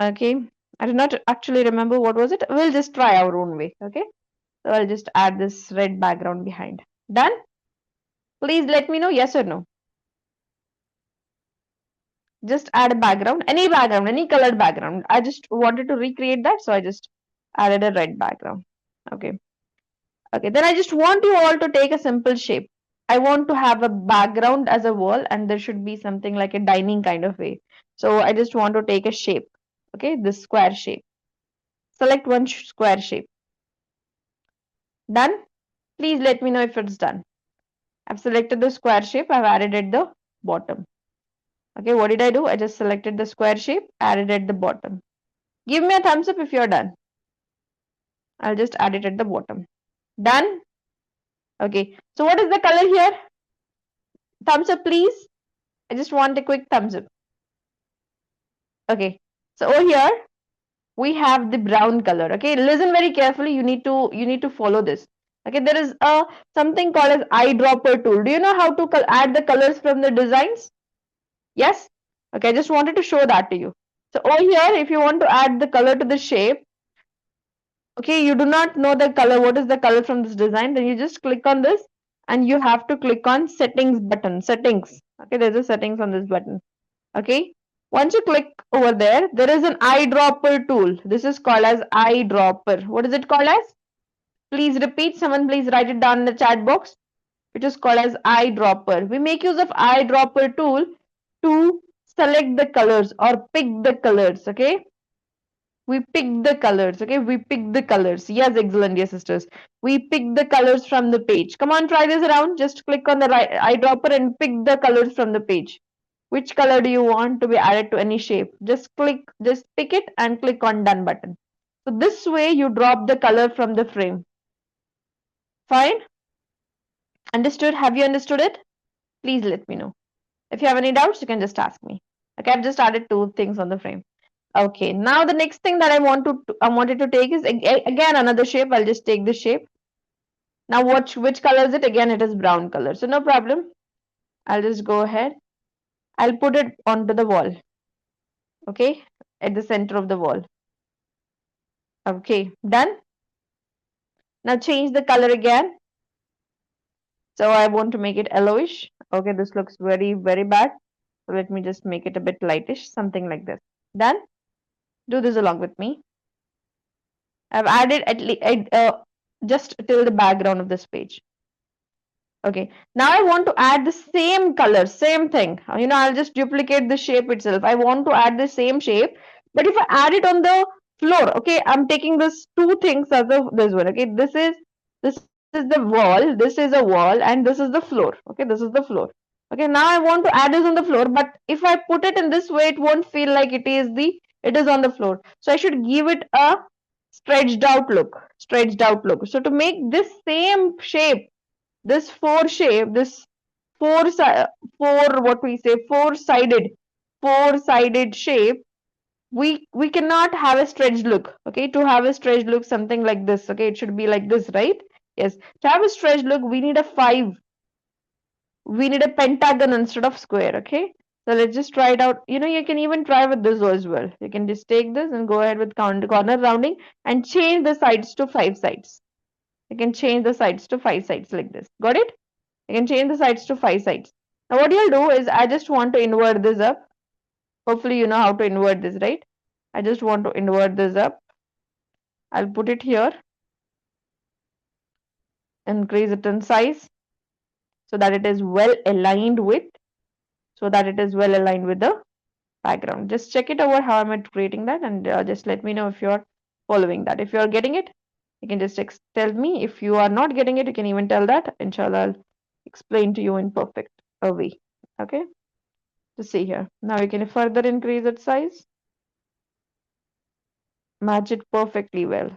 Okay, I do not actually remember what was it. We'll just try our own way. Okay, so I'll just add this red background behind. Done. Please let me know yes or no. Just add a background, any colored background. I just wanted to recreate that, so I just added a red background. Okay. Okay, then I just want you all to take a simple shape. I want to have a background as a wall, and there should be something like a dining kind of way. So I just want to take a shape. Okay, this square shape. Select one square shape. Done. Please let me know if it's done. I've selected the square shape. I've added at the bottom. Okay, what did I do? I just selected the square shape, added at the bottom. Give me a thumbs up if you're done. I'll just add it at the bottom. Done. Okay, so what is the color here? Thumbs up, please. I just want a quick thumbs up. Okay, so over here we have the brown color. Okay, listen very carefully. You need to follow this. Okay, there is a something called as eyedropper tool. Do you know how to add the colors from the designs? Yes. Okay, I just wanted to show that to you. So over here, if you want to add the color to the shape, okay, you do not know the color. What is the color from this design? Then you just click on this, and you have to click on settings button. Settings. Okay, there's a settings on this button. Okay, once you click over there, there is an eyedropper tool. This is called as eyedropper. What is it called as? Please repeat. Someone please write it down in the chat box. It is called as eyedropper. We make use of eyedropper tool to select the colors or pick the colors. Okay, we pick the colors. Okay, we pick the colors. Yes, excellent, dear sisters. We pick the colors from the page. Come on, try this around. Just click on the right eyedropper and pick the colors from the page. Which color do you want to be added to any shape? Just pick it and click on done button. So this way you drop the color from the frame. Fine? Understood? Have you understood it? Please let me know. If you have any doubts, you can just ask me. Okay, I've just added two things on the frame. Okay, now the next thing that I wanted to take is again another shape. I'll just take this shape. Now which color is it? Again, it is brown color. So no problem. I'll just go ahead. I'll put it onto the wall. Okay, at the center of the wall. Okay, done. Now change the color again. So I want to make it yellowish. Okay, this looks very, very bad. So let me just make it a bit lightish, something like this. Done. Do this along with me. I've added at least just till the background of this page. Okay, now I want to add the same color, same thing. I'll just duplicate the shape itself. I want to add the same shape, but if I add it on the floor, okay, I'm taking this two things as of this one. Okay, this is the wall, this is a wall, and this is the floor. Okay, this is the floor. Okay, now I want to add this on the floor, but if I put it in this way, it won't feel like it is on the floor. So I should give it a stretched out look. Stretched out look. So to make this same shape, this four shape, this four what we say four-sided shape, we cannot have a stretched look. Okay, to have a stretched look, something like this. Okay, it should be like this, right? Yes, to have a stretched look, we need a five. We need a pentagon instead of square. Okay, so let's just try it out. You can even try with this as well. You can just take this and go ahead with corner rounding and change the sides to five sides. You can change the sides to five sides like this. Got it? You can change the sides to five sides. Now what you'll do is I just want to invert this up. Hopefully you know how to invert this, right? I just want to invert this up. I'll put it here. Increase it in size so that it is well aligned with the background. Just check it over how I'm creating that, and just let me know if you're following that. If you're getting it, you can just tell me. If you are not getting it, you can even tell that. Inshallah, I'll explain to you in perfect way. Okay, to see here. Now you can further increase its size, match it perfectly well.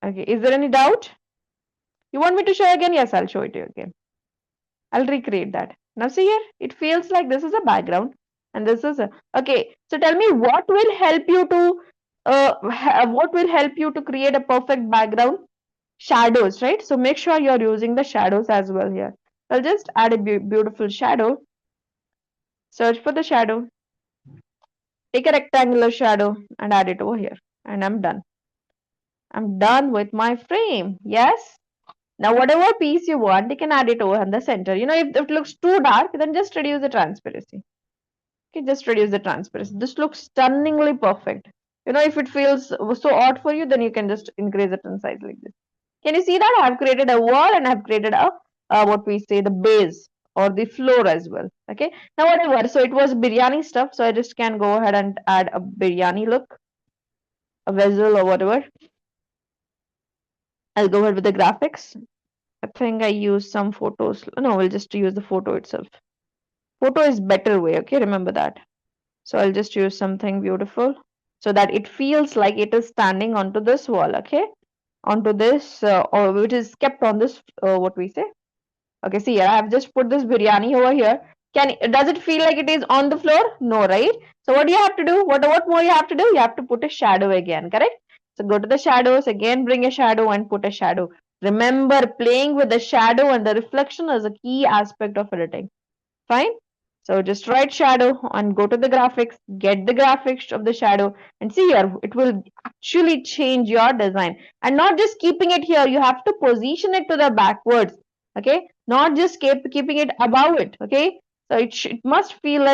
Okay, is there any doubt? You want me to show again? Yes, I'll show it to you again. I'll recreate that. Now see here, it feels like this is a background and this is a, okay. So tell me what will help you to create a perfect background? Shadows, right? So make sure you're using the shadows as well here. I'll just add a beautiful shadow. Search for the shadow. Take a rectangular shadow and add it over here. And I'm done. I'm done with my frame. Yes. Now, whatever piece you want, you can add it over in the center. You know, if it looks too dark, then just reduce the transparency. Okay, just reduce the transparency. This looks stunningly perfect. You know, if it feels so odd for you, then you can just increase it in size like this. Can you see that? I have created a wall and I have created a, what we say, the base or the floor as well. Okay, now whatever. So it was biryani stuff. So I just can go ahead and add a biryani look, a vessel or whatever. I'll go ahead with the graphics. I think I use some photos. No, we'll just use the photo itself. Photo is better way. Okay, remember that. So I'll just use something beautiful so that it feels like it is standing onto this wall. Okay, onto this or which is kept on this what we say. Okay, see here I have just put this biryani over here. Does it feel like it is on the floor? No, right? So what do you have to do? What more you have to do? You have to put a shadow again, correct? So go to the shadows again, bring a shadow and put a shadow. Remember, playing with the shadow and the reflection is a key aspect of editing. Fine. So just write shadow and go to the graphics, get the graphics of the shadow and see here, it will actually change your design and not just keeping it here. You have to position it to the backwards. Okay. Not just keeping it above it. Okay. So it must feel like